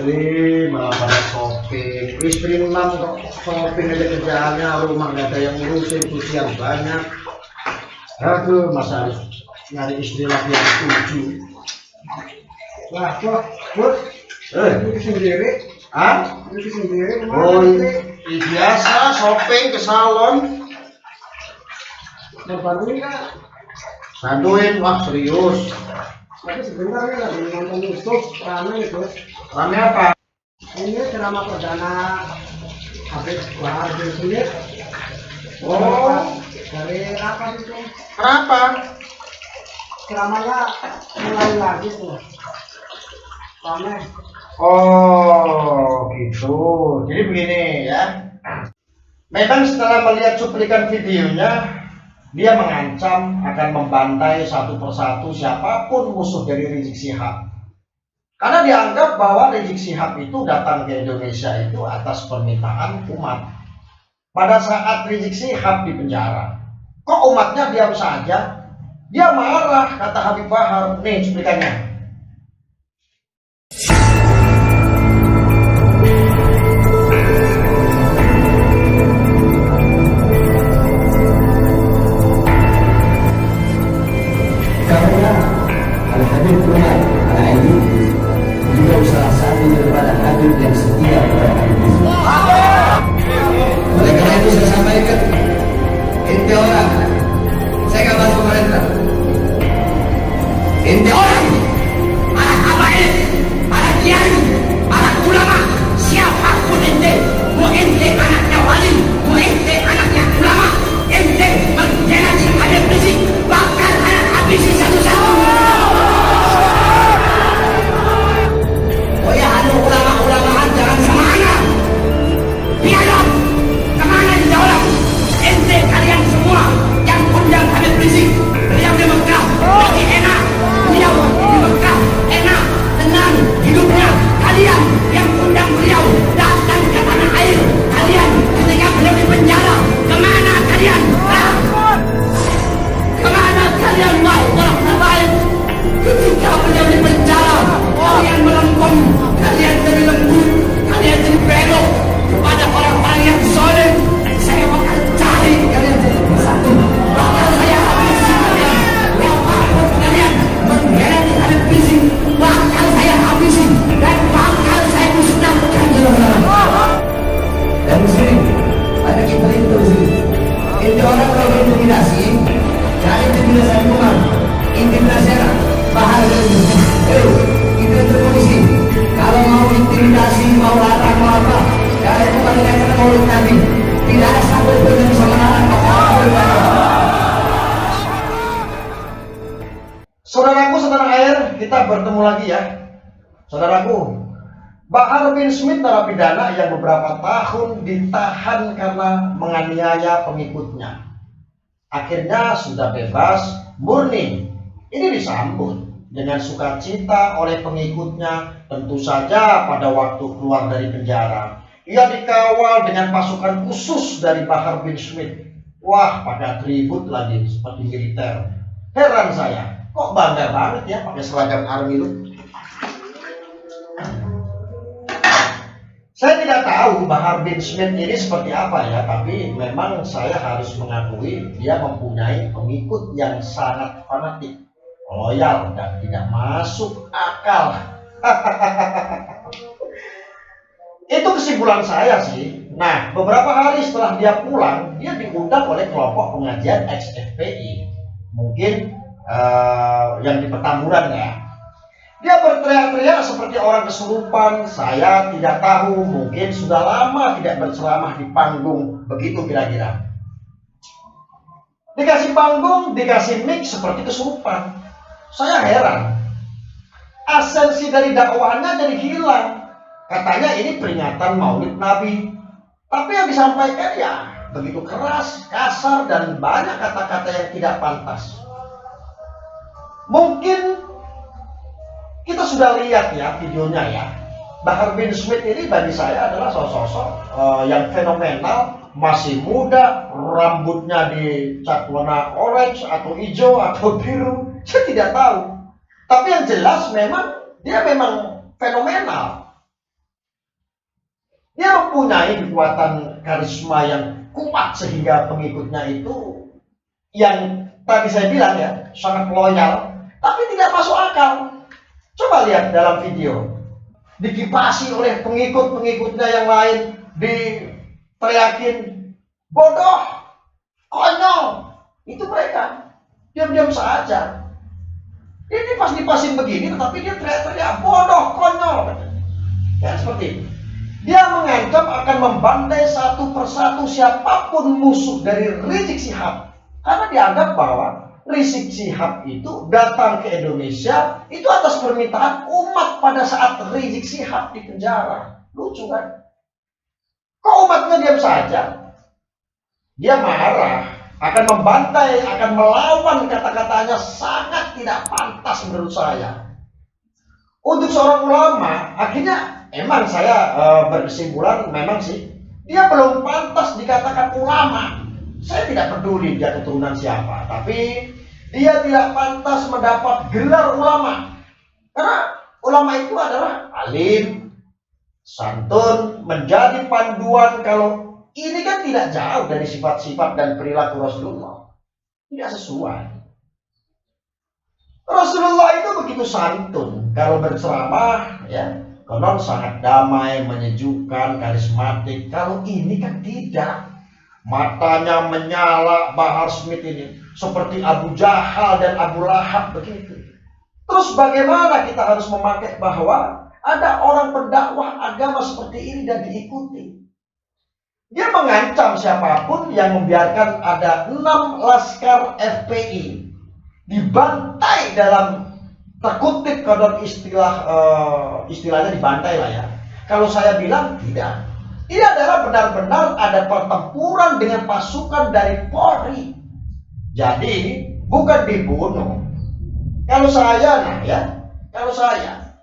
istri malah pada shopping. Istri 6 kok shopping aja kerjaannya, rumah gak ada yang ngurusin, usia banyak. Aduh, masa harus nyari istri lagi yang setuju. Lah, Bos, ini sendiri? Ah? Ini sendiri? Oh, biasa shopping ke salon. Bantuin Kak. Bantuin, wah serius. Tapi sebentar nih lagi nonton YouTube, rame nih Bos. Rame apa? Ini drama perdana Habib Bahar bin Smith. Oh, Dari apa itu? kenapa? Dramanya mulai lagi tuh. Rame. Oh, gitu. Jadi begini ya. Memang setelah melihat cuplikan videonya, dia mengancam akan membantai satu persatu siapapun musuh dari Rizik Syihab. Karena dianggap bahwa Rizik Syihab itu datang ke Indonesia itu atas permintaan umat. Pada saat Rizik Syihab di penjara, kok umatnya diam saja? Dia marah, kata Habib Bahar. Nih cuplikannya. Karena Al-Habib Umar Al-Aini juga salah satu daripada Habib yang setia kepada Habib. Oleh karena itu saya sampaikan, inti orang, saya nggak masuk pemerintah. Inti orang, para habaib, para kiai, para ulama, siapapun ente, mau ente anaknya wali, mau ente anaknya ulama, ente mengkhianati Habib Rizik, bakal anak habisi satu-satu. Oh ya, ulama-ulamaan jangan semangat. Dialog, kemana dijawab? Ente kalian semua yang undang Habib Rizik, beliau di Mekah, lebih enak. Beliau di Mekah, enak, tenang hidupnya. Kalian yang undang beliau datang ke tanah air, kalian ketika beliau di penjara, kemana kalian? Kemana kalian mau orang terbaik? Ketika beliau di penjara, kalian melempem, kalian jadi lembut, kalian jadi belok kepada orang-orang yang soleh. Dan saya bakal cari kalian jadi bersatu. Bakal saya habisi kalian. Siapapun kalian mengkhianati Habib Rizik, bakal saya habisi dan bakal saya musnahkan di luar. Dan muslim, ada kita itu muslim. Itu orang kalau berintimidasi, cari intimidasi hukuman, intimidasi anak, bahar itu. Itu itu polisi. Kalau mau intimidasi, mau larang, mau apa, cari hukuman yang kena mulut Nabi. Tidak ada satu pun yang bisa melarang apa-apa. Saudaraku setanah air, kita bertemu lagi ya. Saudaraku, Bahar bin Smith narapidana yang beberapa tahun ditahan karena menganiaya pengikutnya. Akhirnya sudah bebas murni. Ini disambut dengan sukacita oleh pengikutnya. Tentu saja pada waktu keluar dari penjara, ia dikawal dengan pasukan khusus dari Bahar bin Smith. Wah, pakai atribut lagi seperti militer. Heran saya, kok bangga banget ya pakai seragam army lu. Saya tidak tahu Bahar bin Smith ini seperti apa ya, tapi memang saya harus mengakui dia mempunyai pengikut yang sangat fanatik, loyal, dan tidak masuk akal. Itu kesimpulan saya sih. Nah, beberapa hari setelah dia pulang, dia diundang oleh kelompok pengajian ex-FPI. Mungkin yang di Petamburan ya. Dia berteriak-teriak seperti orang kesurupan. Saya tidak tahu, mungkin sudah lama tidak berceramah di panggung. Begitu kira-kira. Dikasih panggung, dikasih mic seperti kesurupan. Saya heran. Esensi dari dakwaannya jadi hilang. Katanya ini peringatan Maulid Nabi. Tapi yang disampaikan ya begitu keras, kasar, dan banyak kata-kata yang tidak pantas. Mungkin kita sudah lihat ya videonya ya. Bahar bin Smith ini bagi saya adalah sosok yang fenomenal, masih muda, rambutnya dicat warna orange atau hijau atau biru, saya tidak tahu. Tapi yang jelas memang dia memang fenomenal. mempunyai kekuatan karisma yang kuat sehingga pengikutnya itu yang tadi saya bilang ya, sangat loyal, tapi tidak masuk akal. Coba lihat dalam video, dikipasi oleh pengikut-pengikutnya yang lain, diteriakin bodoh, konyol. Itu mereka diam-diam saja. Ini pas dipasin begini, tetapi dia teriak-teriak bodoh, konyol. Ya seperti itu. Dia mengancam akan membantai satu persatu siapapun musuh dari Rizik Syihab, karena dianggap bahwa Rizik Syihab itu datang ke Indonesia itu atas permintaan umat pada saat Rizik Syihab di penjara. Lucu kan? Kok umatnya diam saja? Dia marah, akan membantai, akan melawan, kata-katanya sangat tidak pantas menurut saya. Untuk seorang ulama, akhirnya emang saya berkesimpulan memang sih dia belum pantas dikatakan ulama. Saya tidak peduli dia keturunan siapa, tapi dia tidak pantas mendapat gelar ulama. Karena ulama itu adalah alim, santun, menjadi panduan. Kalau ini kan tidak jauh dari sifat-sifat dan perilaku Rasulullah. Tidak sesuai. Rasulullah itu begitu santun kalau berceramah, ya. Konon sangat damai, menyejukkan, karismatik. Kalau ini kan tidak. Matanya menyala Bahar Smith ini seperti Abu Jahal dan Abu Lahab begitu. Terus bagaimana kita harus memakai bahwa ada orang pendakwah agama seperti ini dan diikuti? Dia mengancam siapapun yang membiarkan ada 6 laskar FPI dibantai dalam terkutip konon istilahnya dibantai lah ya. Kalau saya bilang tidak. Ini adalah benar-benar ada pertempuran dengan pasukan dari Polri. Jadi bukan dibunuh. Kalau saya kalau saya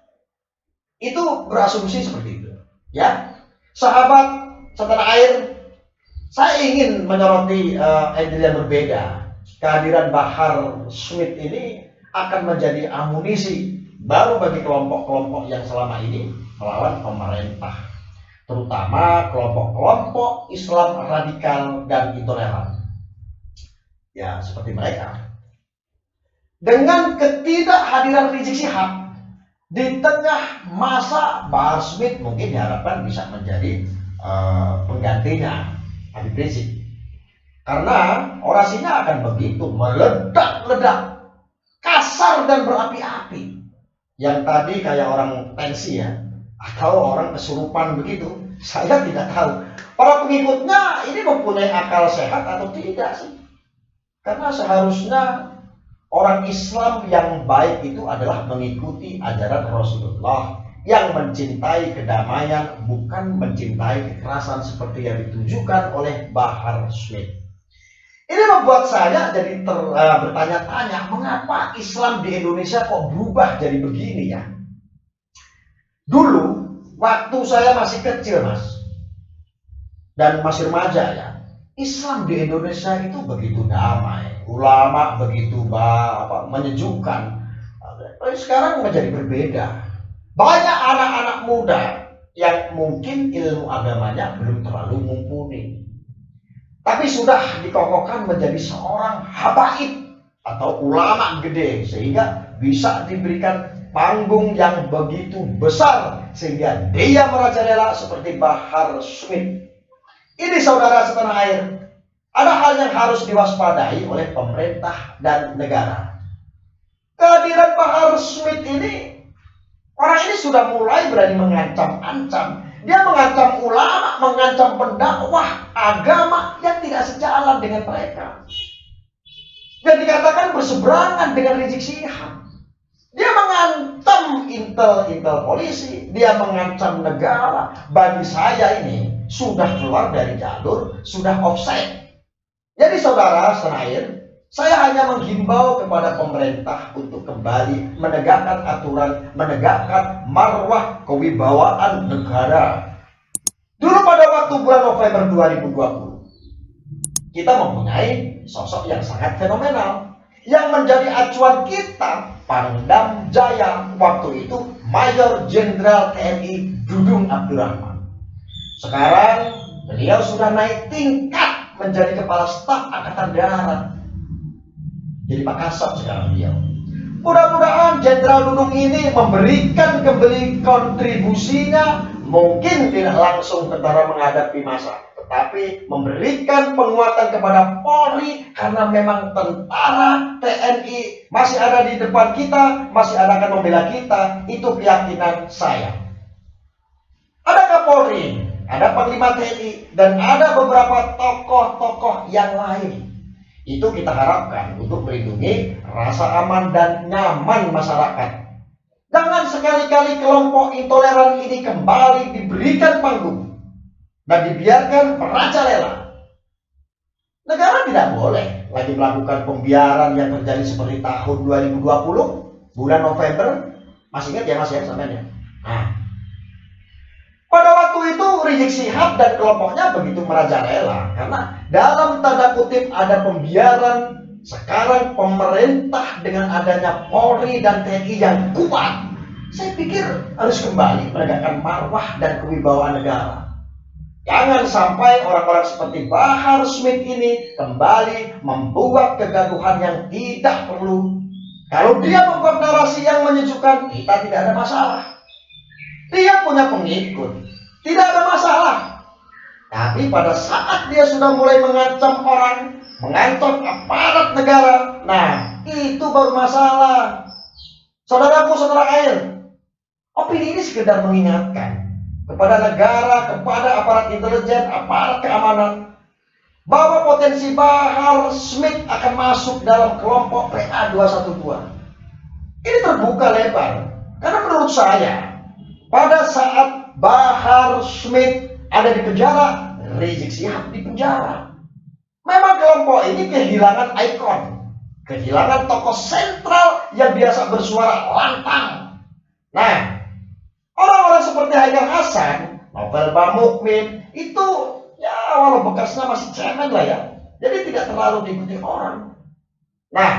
itu berasumsi seperti itu, ya. Sahabat setanah air, saya ingin menyoroti angle yang berbeda. Kehadiran Bahar Smith ini akan menjadi amunisi baru bagi kelompok-kelompok yang selama ini melawan pemerintah, terutama kelompok-kelompok Islam radikal dan intoleran. Ya, seperti mereka. Dengan ketidakhadiran Rizik Syihab di tengah masa Bahar Smith mungkin diharapkan bisa menjadi penggantinya Habib Rizik. Karena orasinya akan begitu meledak-ledak, kasar dan berapi-api. Yang tadi kayak orang pensi ya, atau orang kesurupan begitu, saya tidak tahu. Para pengikutnya ini mempunyai akal sehat atau tidak sih? Karena seharusnya orang Islam yang baik itu adalah mengikuti ajaran Rasulullah yang mencintai kedamaian, bukan mencintai kekerasan seperti yang ditunjukkan oleh Bahar Smith. Ini membuat saya jadi bertanya-tanya, mengapa Islam di Indonesia kok berubah jadi begini ya? Dulu, waktu saya masih kecil mas, dan masih remaja ya, Islam di Indonesia itu begitu damai, ulama begitu menyejukkan. Sekarang menjadi berbeda. Banyak anak-anak muda yang mungkin ilmu agamanya belum terlalu mumpuni, tapi sudah dikokohkan menjadi seorang habaib atau ulama gede, sehingga bisa diberikan panggung yang begitu besar sehingga dia merajalela seperti Bahar Smith. Ini saudara setanah air, ada hal yang harus diwaspadai oleh pemerintah dan negara. Kehadiran Bahar Smith ini, orang ini sudah mulai berani mengancam-ancam. Dia mengancam ulama, mengancam pendakwah agama yang tidak sejalan dengan mereka. Dan dikatakan berseberangan dengan Rizik Syihab. Dia mengancam intel polisi, dia mengancam negara. Bagi saya ini sudah keluar dari jalur, sudah offside. Jadi saudara senair, saya hanya menghimbau kepada pemerintah untuk kembali menegakkan aturan, menegakkan marwah kewibawaan negara. Dulu pada waktu bulan November 2020, kita mempunyai sosok yang sangat fenomenal. Yang menjadi acuan kita, Pangdam Jaya, waktu itu Mayor Jenderal TNI Dudung Abdurrahman. Sekarang beliau sudah naik tingkat menjadi kepala staf Angkatan Darat. Jadi Pak Kasat sekarang beliau. Mudah-mudahan Jenderal Dudung ini memberikan kembali kontribusinya, mungkin tidak langsung tentara menghadapi masa, tetapi memberikan penguatan kepada Polri, karena memang tentara TNI masih ada di depan kita, masih akan membela kita. Itu keyakinan saya. Ada Kapolri, ada Panglima TNI, dan ada beberapa tokoh-tokoh yang lain. Itu kita harapkan untuk melindungi rasa aman dan nyaman masyarakat. Jangan sekali-kali kelompok intoleran ini kembali diberikan panggung dan dibiarkan merajalela. Negara tidak boleh lagi melakukan pembiaran yang terjadi seperti tahun 2020, bulan November. Masih ingat ya Mas ya sampean ya? Nah, pada waktu itu Rizik Syihab dan kelompoknya begitu merajalela karena dalam tanda kutip ada pembiaran. Sekarang pemerintah dengan adanya Polri dan TNI yang kuat, saya pikir harus kembali menegakkan marwah dan kewibawaan negara. Jangan sampai orang-orang seperti Bahar Smith ini kembali membuat kegaduhan yang tidak perlu. Kalau dia membuat narasi yang menyejukkan, kita tidak ada masalah. Dia punya pengikut, tidak ada masalah. Tapi pada saat dia sudah mulai mengancam orang, mengancam aparat negara, nah itu baru masalah. Saudaraku, saudara air, opini ini sekedar mengingatkan kepada negara, kepada aparat intelijen, aparat keamanan, bahwa potensi Bahar Smith akan masuk dalam kelompok PA212. Ini terbuka lebar, karena menurut saya pada saat Bahar Smith ada di penjara, Rizik Syihab di penjara. Memang kelompok ini kehilangan ikon, kehilangan tokoh sentral yang biasa bersuara lantang. Nah, orang-orang seperti Haidar Hasan, Novel Bamukmin, itu ya walau bekasnya masih cemen lah ya, jadi tidak terlalu diikuti orang. Nah,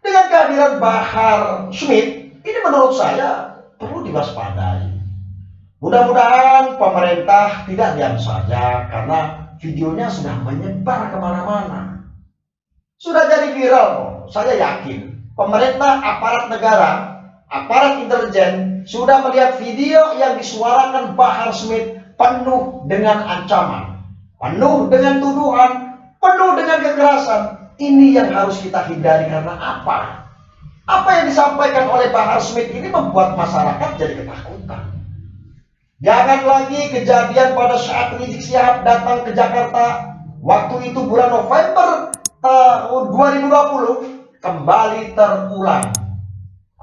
dengan kehadiran Bahar Smith, ini menurut saya perlu diwaspadai. Mudah-mudahan pemerintah tidak diam saja, karena videonya sudah menyebar kemana-mana. Sudah jadi viral kok. Saya yakin pemerintah, aparat negara, aparat intelijen sudah melihat video yang disuarakan Bahar Smith penuh dengan ancaman, penuh dengan tuduhan, penuh dengan kekerasan. Ini yang harus kita hindari. Karena apa? Apa yang disampaikan oleh Bahar Smith ini membuat masyarakat jadi ketakutan. Jangan lagi kejadian pada saat Rizik Syihab datang ke Jakarta, waktu itu bulan November tahun 2020, kembali terulang.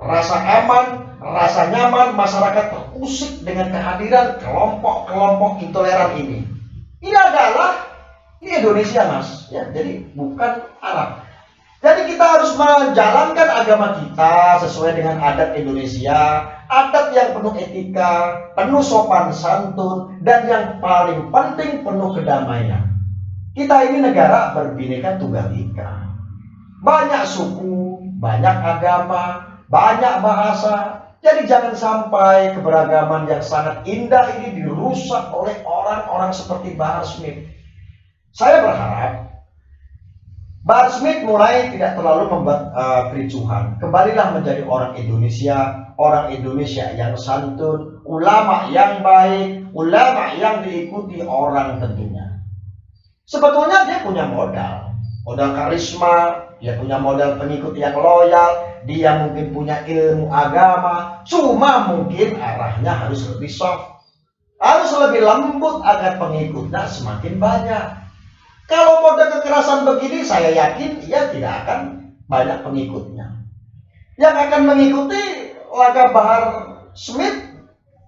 Rasa aman, rasa nyaman masyarakat terusik dengan kehadiran kelompok-kelompok intoleran ini. Ini Indonesia Mas, ya, jadi bukan Arab. Jadi kita harus menjalankan agama kita sesuai dengan adat Indonesia, adat yang penuh etika, penuh sopan santun, dan yang paling penting penuh kedamaian. Kita ini negara berbineka tunggal ika. Banyak suku, banyak agama, banyak bahasa. Jadi jangan sampai keberagaman yang sangat indah ini dirusak oleh orang-orang seperti Bahar Smith. Saya berharap Bahar Smith mulai tidak terlalu membuat kericuhan. Kembalilah menjadi orang Indonesia yang santun, ulama yang baik, ulama yang diikuti orang tentunya. Sebetulnya dia punya modal karisma, dia punya modal pengikut yang loyal, dia mungkin punya ilmu agama, cuma mungkin arahnya harus lebih soft, harus lebih lembut agar pengikutnya semakin banyak. Kalau model kekerasan begini, saya yakin ia tidak akan banyak pengikutnya. Yang akan mengikuti langkah Bahar Smith,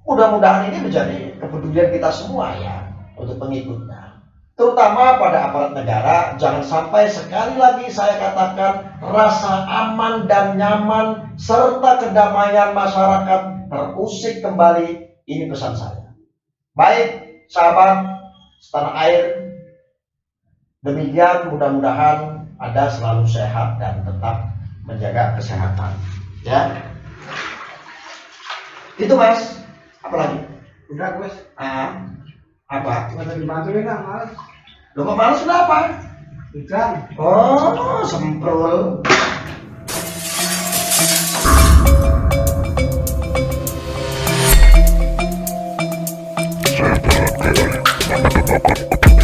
mudah-mudahan ini menjadi kepedulian kita semua ya untuk pengikutnya. Terutama pada aparat negara, jangan sampai sekali lagi saya katakan rasa aman dan nyaman serta kedamaian masyarakat terusik kembali. Ini pesan saya. Baik, sahabat setanah air, demikian, mudah-mudahan Anda selalu sehat dan tetap menjaga kesehatan. Ya, itu Mas. Apa lagi? Udah Mas. Apa? Nggak usah dibantuin lah, males. Lo kok males kenapa? Hujan. Oh, semprul. Saya barangkali akan